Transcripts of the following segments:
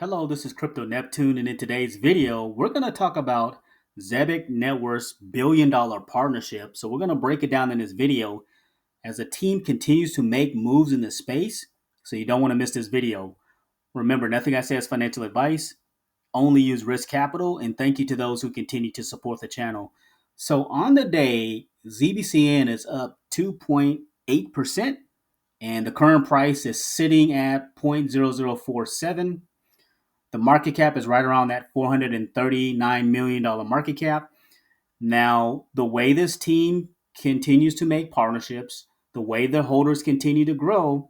Hello, this is Crypto Neptune, and in today's video, we're going to talk about Zebec Network's billion-dollar partnership. So we're going to break it down in this video as the team continues to make moves in this space. So you don't want to miss this video. Remember, nothing I say is financial advice. Only use risk capital, and thank you to those who continue to support the channel. So on the day, ZBCN is up 2.8%, and the current price is sitting at 0.0047. The market cap is right around that $439 million market cap. Now, the way this team continues to make partnerships, the way the holders continue to grow,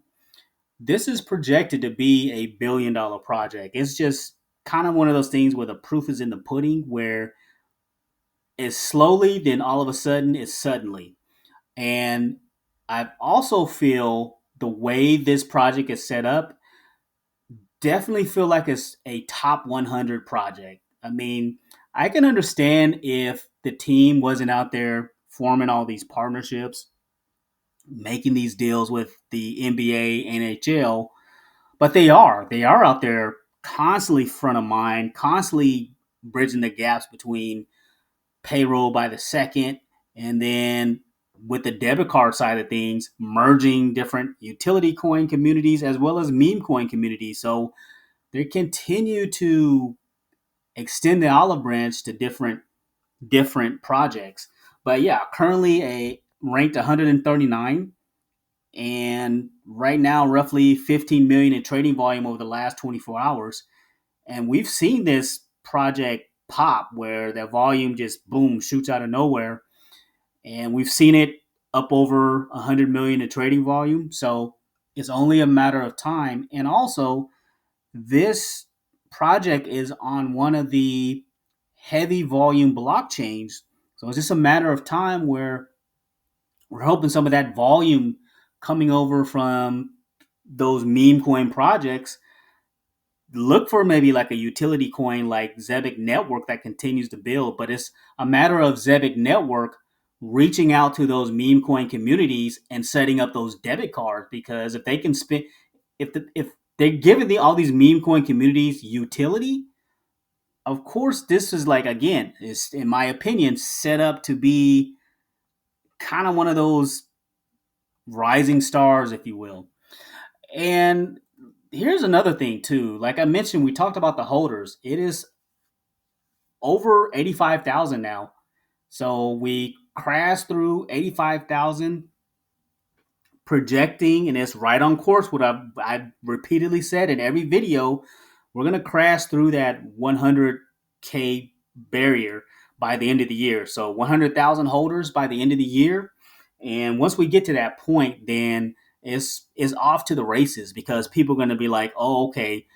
this is projected to be a billion-dollar project. It's just kind of one of those things where the proof is in the pudding, where it's slowly, then all of a sudden it's suddenly. And I also feel the way this project is set up, definitely feel like it's a top 100 project. I mean, I can understand if the team wasn't out there forming all these partnerships, making these deals with the NBA, NHL, but they are. They are out there constantly front of mind, constantly bridging the gaps between payroll by the second and then with the debit card side of things, merging different utility coin communities as well as meme coin communities. So they continue to extend the olive branch to different projects. But yeah, currently a ranked 139 and right now roughly 15 million in trading volume over the last 24 hours. And we've seen this project pop where the volume just boom shoots out of nowhere. And we've seen it up over 100 million in trading volume. So it's only a matter of time. And also, this project is on one of the heavy volume blockchains. So it's just a matter of time where we're hoping some of that volume coming over from those meme coin projects, look for maybe like a utility coin like Zebec Network that continues to build. But it's a matter of Zebec Network reaching out to those meme coin communities and setting up those debit cards, because if they can spend, if they're giving all these meme coin communities utility, of course this is like, again, is in my opinion set up to be kind of one of those rising stars, if you will. And here's another thing too. Like I mentioned, we talked about the holders. It is over 85,000 now. So we crashed through 85,000, projecting, and it's right on course. What I've repeatedly said in every video, we're going to crash through that 100K barrier by the end of the year. So 100,000 holders by the end of the year. And once we get to that point, then it's off to the races, because people are going to be like, oh, okay,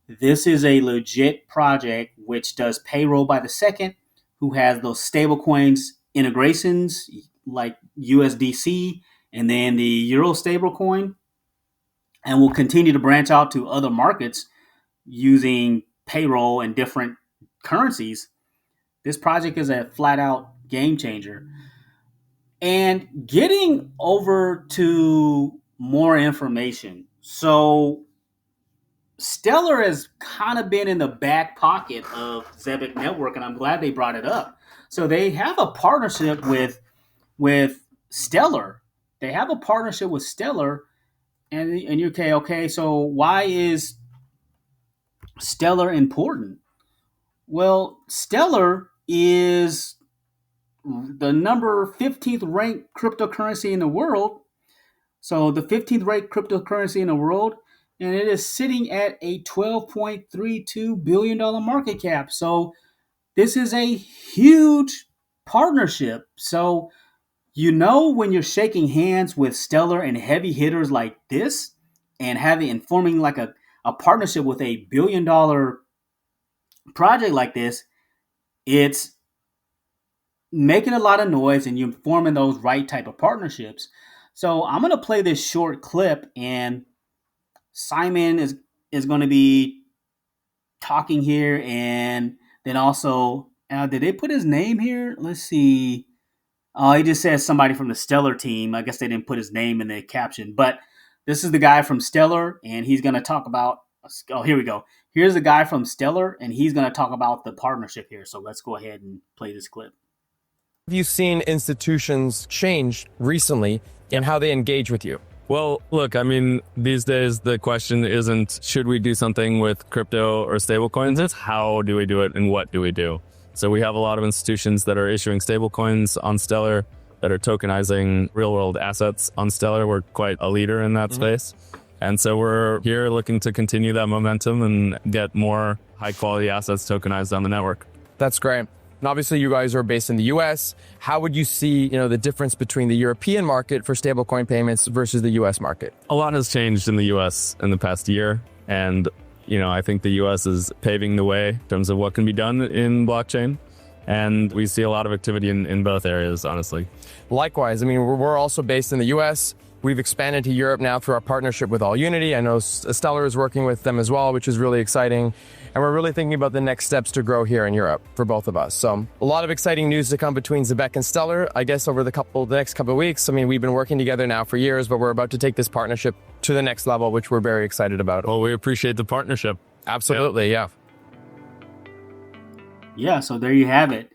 this is a legit project which does payroll by the second, who has those stable coins integrations like USDC and then the Euro stablecoin, and will continue to branch out to other markets using payroll and different currencies. This project is a flat out game changer. And getting over to more information. So Stellar has kind of been in the back pocket of Zebec Network, and I'm glad they brought it up. So they have a partnership with Stellar. They have a partnership with Stellar, and you're okay. So why is Stellar important? Well, Stellar is the number 15th ranked cryptocurrency in the world. So the 15th ranked cryptocurrency in the world, and it is sitting at a $12.32 billion market cap. So this is a huge partnership. So when you're shaking hands with stellar and heavy hitters like this, and forming like a partnership with a $1 billion project like this, it's making a lot of noise and you're forming those right type of partnerships. So I'm going to play this short clip, and Simon is going to be talking here, and then also, did they put his name here? Let's see. Oh, he just says somebody from the Stellar team. I guess they didn't put his name in the caption, but this is the guy from Stellar, and he's going to talk about Oh, here we go. Here's a guy from Stellar, and he's going to talk about the partnership here. So let's go ahead and play this clip. Have you seen institutions change recently in how they engage with you? Well, look, I mean, these days the question isn't should we do something with crypto or stablecoins? It's how do we do it and what do we do? So we have a lot of institutions that are issuing stablecoins on Stellar, that are tokenizing real world assets on Stellar. We're quite a leader in that space. And so we're here looking to continue that momentum and get more high quality assets tokenized on the network. That's great. And obviously you guys are based in the US. How would you see, the difference between the European market for stablecoin payments versus the US market? A lot has changed in the US in the past year. And, I think the US is paving the way in terms of what can be done in blockchain. And we see a lot of activity in both areas, honestly. Likewise, I mean, we're also based in the US. We've expanded to Europe now through our partnership with AllUnity. I know Stellar is working with them as well, which is really exciting. And we're really thinking about the next steps to grow here in Europe for both of us. So a lot of exciting news to come between Zebec and Stellar, I guess, over the next couple of weeks. I mean, we've been working together now for years, but we're about to take this partnership to the next level, which we're very excited about. Well, we appreciate the partnership. Absolutely, yeah. Yeah, so there you have it.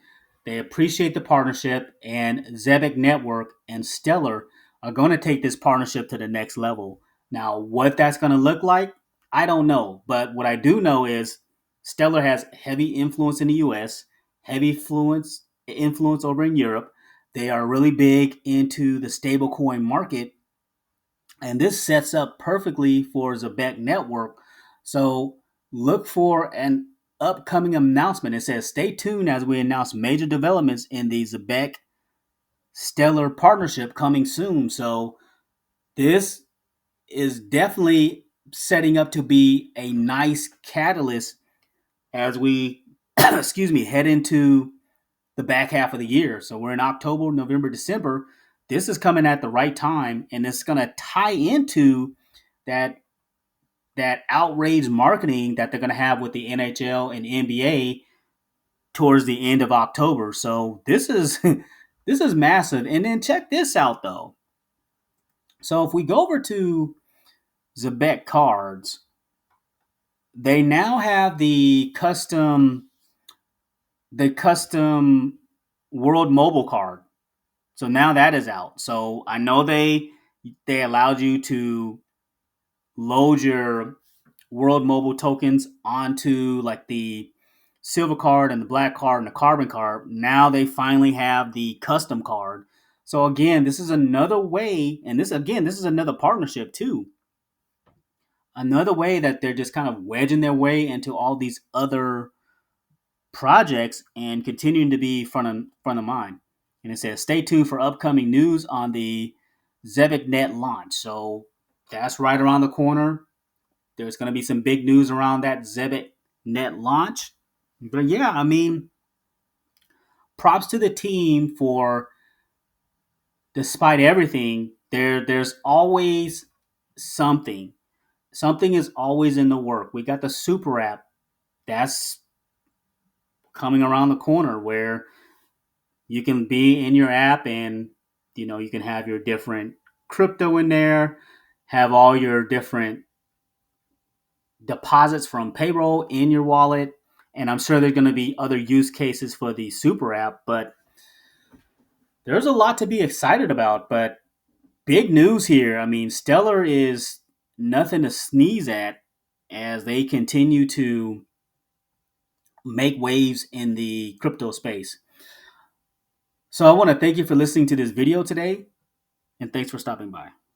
They appreciate the partnership, and Zebec Network and Stellar are going to take this partnership to the next level. Now, what that's going to look like, I don't know. But what I do know is Stellar has heavy influence in the US, heavy influence over in Europe. They are really big into the stablecoin market, and this sets up perfectly for Zebec Network. So look for an upcoming announcement. It says, stay tuned as we announce major developments in the Zebec Stellar partnership coming soon. So this is definitely setting up to be a nice catalyst as we head into the back half of the year. So we're in October, November, December. This is coming at the right time, and it's going to tie into that outrage marketing that they're going to have with the NHL and NBA towards the end of October. So this is this is massive. And then check this out though. So if we go over to Zebec cards, they now have the custom World Mobile card. So now that is out. So I know they allowed you to load your World Mobile tokens onto like the silver card and the black card and the carbon card. Now they finally have the custom card. So again, this is another way, and this is another partnership too. Another way that they're just kind of wedging their way into all these other projects and continuing to be front of mind. And it says, stay tuned for upcoming news on the ZebecNet launch. So that's right around the corner. There's going to be some big news around that ZebecNet launch. But yeah, I mean, props to the team for, despite everything, there's always something. Something is always in the work. We got the super app that's coming around the corner where you can be in your app and you can have your different crypto in there, have all your different deposits from payroll in your wallet, and I'm sure there's going to be other use cases for the super app, but there's a lot to be excited about. But big news here. I mean, Stellar is nothing to sneeze at as they continue to make waves in the crypto space. So I want to thank you for listening to this video today, and thanks for stopping by.